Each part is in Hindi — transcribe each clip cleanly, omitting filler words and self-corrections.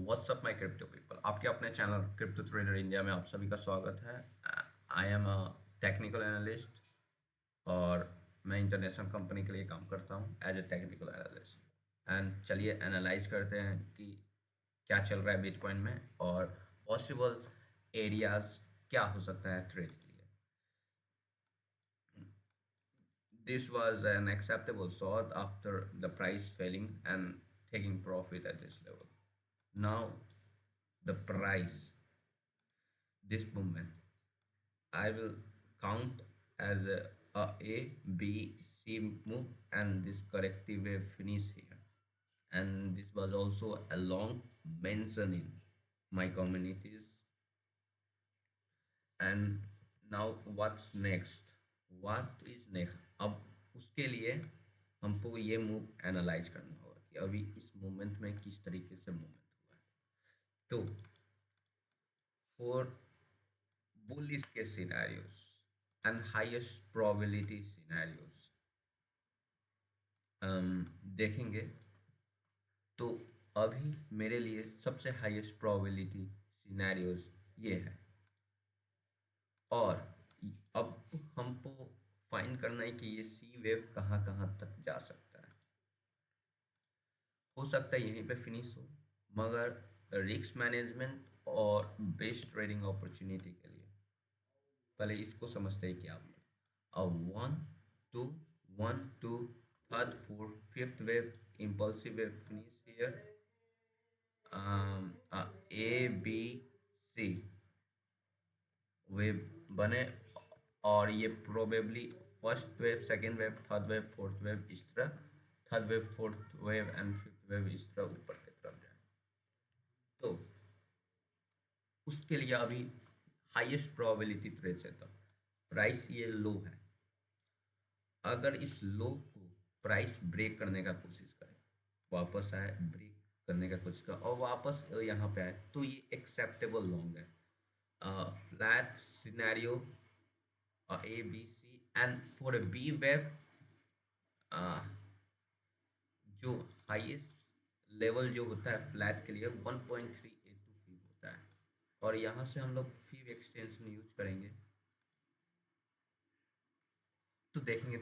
व्हाट्सअप माय क्रिप्टो पीपल, आपके अपने चैनल क्रिप्टो ट्रेडर इंडिया में आप सभी का स्वागत है। I am a technical analyst और मैं इंटरनेशनल कंपनी के लिए काम करता हूँ as a technical analyst. And चलिए एनालाइज करते हैं कि क्या चल रहा है बिटकॉइन में और पॉसिबल एरियाज क्या हो सकता है ट्रेड के लिए। This was an acceptable shot after the price falling and taking profit at this level. Now the price, this movement, I will count as a B, C move and this corrective wave finish here. And this was also a long mention in my communities. And now what's next? What is next? अब उसके लिए हमको ये मूव एनालाइज करना होगा कि अभी इस मोमेंट में किस तरीके से मूवमेंट हुआ है। तो for bullish case scenarios and highest probability scenarios देखेंगे तो अभी मेरे लिए सबसे हाईएस्ट प्रोबेबिलिटी सिनेरियोज ये है। और अब हमको फाइंड करना है कि ये सी वेव कहाँ कहाँ तक जा सकता है। हो सकता है यहीं पे फिनिश हो, मगर रिस्क मैनेजमेंट और बेस्ट ट्रेडिंग अपॉर्चुनिटी के लिए पहले इसको समझते हैं कि आप अब 1 2 1 2 third fourth fifth wave impulsive wave finish here A B C wave बने और ये probably first wave second wave third wave fourth wave इस तरह third wave fourth wave and fifth wave इस तरह ऊपर की तरफ जाए। तो उसके लिए अभी हाईएस्ट प्रोबेबिलिटी ट्रेड से तब प्राइस ये लो है। अगर इस लो को प्राइस ब्रेक करने का कोशिश करे, वापस आए ब्रेक करने का कोशिश करे और वापस यहाँ पे आए तो ये एक्सेप्टेबल लॉन्ग है। Flat scenario A B C and for B wave जो हाईएस्ट लेवल जो होता है फ्लैट के लिए 1.382 फीब होता है और यहाँ से हम लोग फीब एक्सटेंशन यूज करेंगे तो देखेंगे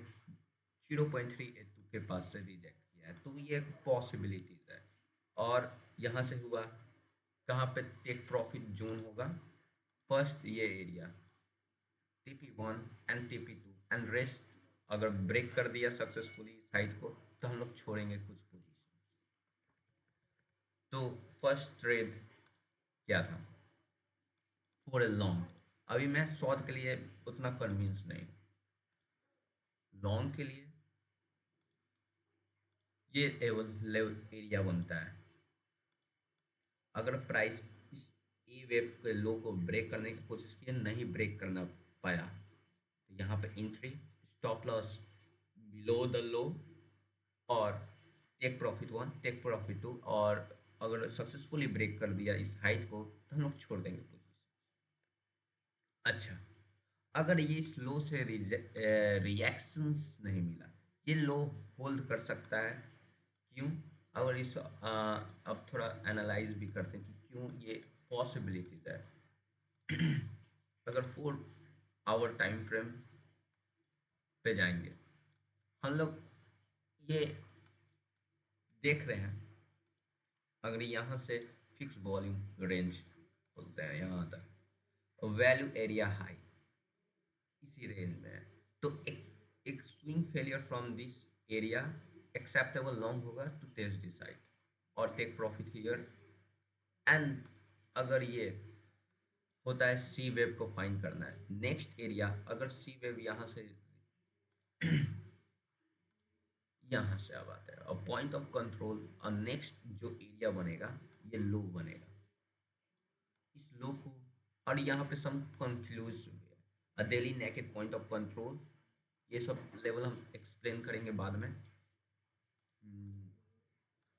0.382 के पास से रिजेक्ट किया है तो ये एक पॉसिबिलिटीज है। और यहाँ से हुआ कहाँ पे टेक प्रॉफिट जोन होगा, फर्स्ट ये area TP1 and TP2 and rest अगर ब्रेक कर दिया सक्सेसफुली साइड को तो हम लोग छोड़ेंगे कुछ पोजीशन। तो फर्स्ट ट्रेड क्या था फॉर ए लॉन्ग। अभी मैं शॉर्ट के लिए उतना कन्विंस नहीं, लॉन्ग के लिए ये लेवल एरिया बनता है। अगर प्राइस इस ई वेव के लो को ब्रेक करने की कोशिश की, नहीं ब्रेक करना पाया तो यहाँ पे entry stop loss below the low और टेक प्रॉफिट 1 टेक प्रॉफिट 2 और अगर सक्सेसफुली ब्रेक कर दिया इस हाइट को तो हम लोग छोड़ देंगे पोजीशन। अच्छा, अगर ये इस लो से रिएक्शंस नहीं मिला, ये लो होल्ड कर सकता है। क्यों? अगर इस अब थोड़ा एनालाइज भी करते हैं कि क्यों ये पॉसिबिलिटीज है। अगर 4 आवर टाइम फ्रेम पे जाएंगे हम लोग ये देख रहे हैं, अगर यहाँ से फिक्स वॉल्यूम रेंज बोलते हैं यहाँ तक वैल्यू एरिया हाई इसी रेंज में है तो एक swing failure from this area acceptable long होगा टू टेस्ट दिस साइड और टेक प्रॉफिट हियर। एंड अगर ये होता है सी वेव को फाइंड करना है नेक्स्ट एरिया, अगर सी वेव यहाँ से यहाँ से अब आता है और पॉइंट ऑफ कंट्रोल और नेक्स्ट जो एरिया बनेगा ये लो बनेगा। इस लो को और यहाँ पे सम कंफ्यूज हुए daily naked point of control, ये सब लेवल हम एक्सप्लेन करेंगे बाद में।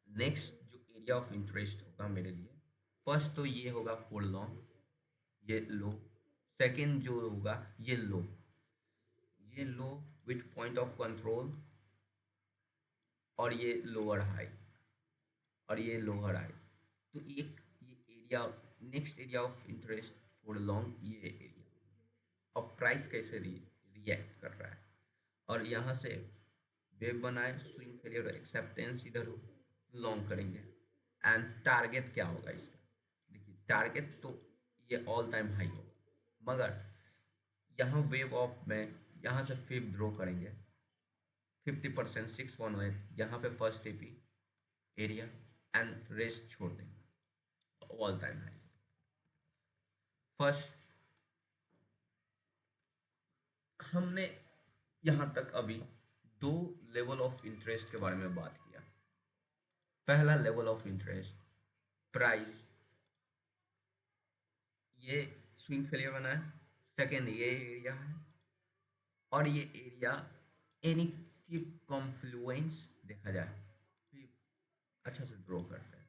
नेक्स्ट जो एरिया ऑफ इंटरेस्ट होगा मेरे लिए, फर्स्ट तो ये होगा फॉर लॉन्ग ये लो, सेकेंड जो होगा ये लो विथ पॉइंट ऑफ कंट्रोल और ये लोअर हाई और ये लोअर हाई। तो एक area, next area of interest for long, ये एरिया। अब प्राइस कैसे रिएक्ट कर रहा है, और यहाँ से वेव बनाए, स्विंग फेलियर एक्सेप्टेंस इधर हो, लॉन्ग करेंगे। एंड टारगेट क्या होगा इसका, देखिए टारगेट तो ये ऑल टाइम हाई होगा, मगर यहाँ वेव ऑफ में यहाँ से फिफ्थ ड्रॉ करेंगे 50%, 618, यहाँ पे first AP area, and rest छोड़ देंगे ऑल टाइम हाई। फर्स्ट हमने यहाँ तक अभी दो लेवल ऑफ इंटरेस्ट के बारे में बात किया। पहला लेवल ऑफ इंटरेस्ट प्राइस, ये स्विंग फेलियर बना है। सेकेंड ये एरिया है, और ये एरिया एनी कॉन्फ्लुएंस देखा जाए, फिर अच्छा से ड्रॉ करते हैं।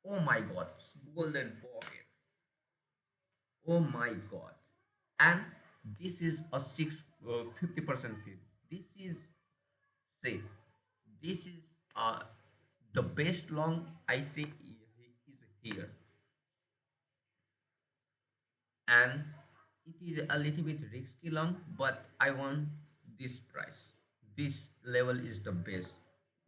Oh my God, golden pocket, oh my god, and this is a 50% fee. This is, say, this is the best long I see is here, and it is a little bit risky long, but I want this price. This level is the best.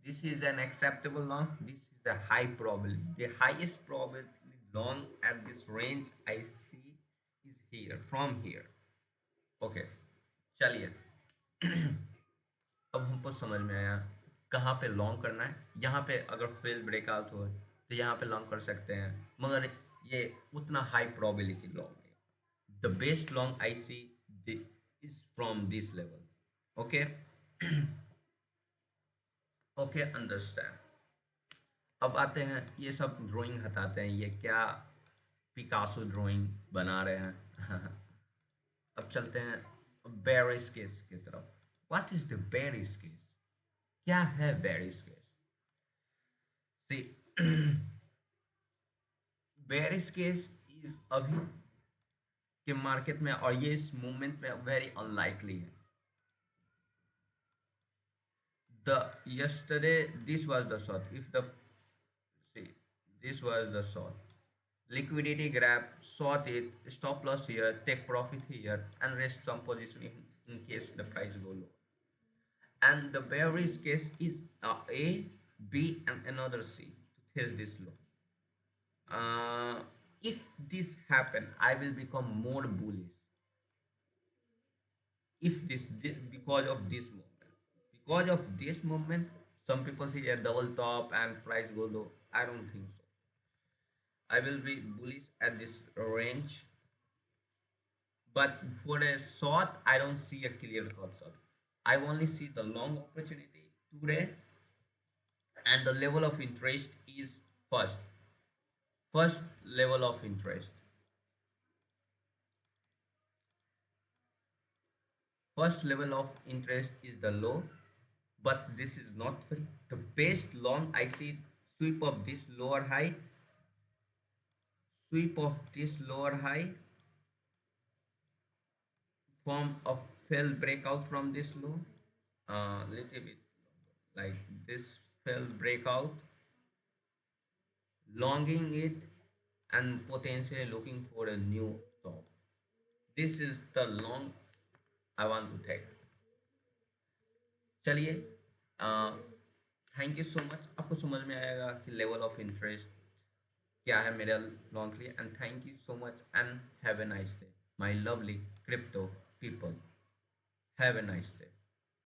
This is an acceptable long. This is a high probability, the highest probability long at this range I see is here, from here. Okay, चलिए अब हमको समझ में आया कहाँ पे लॉन्ग करना है। यहाँ पे अगर फेल ब्रेकआउट हो तो यहाँ पे लॉन्ग कर सकते हैं, मगर ये उतना हाई प्रोबेबिलिटी लॉन्ग है। The best long I see is from this level. Okay, okay, understand. अब आते हैं, ये सब ड्राइंग हटाते हैं, ये क्या पिकासो ड्राइंग बना रहे हैं अब चलते हैं बेरिस केस की तरफ। What is the bearish case, क्या है bearish case? See, bearish case is अभी के मार्केट में, और ये इस मूवमेंट में वेरी अनलाइकली है। The yesterday this was the shot, if the, see, this was the short, liquidity grab, short it, stop loss here, take profit here, and rest some position in case the price go low. And the bearish case is A, B, and another C to test this low. If this happen, I will become more bullish. If this because of this movement, because of this movement, some people see a double top and price go low. I don't think so. I will be bullish at this range, but for a short, I don't see a clear cut short. I only see the long opportunity today, and the level of interest is first. First level of interest. First level of interest is the low, but this is not free. The best long I see sweep of this lower high, sweep of this lower high, form of fell breakout from this low, little bit like this fell breakout, longing it, and potentially looking for a new top. This is the long I want to take. चलिए, थैंक यू सो मच। आपको समझ में आएगा कि लेवल ऑफ इंटरेस्ट क्या है मेरे लॉन्ग के लिए। And thank you so much and have a nice day my lovely crypto people. Have a nice day.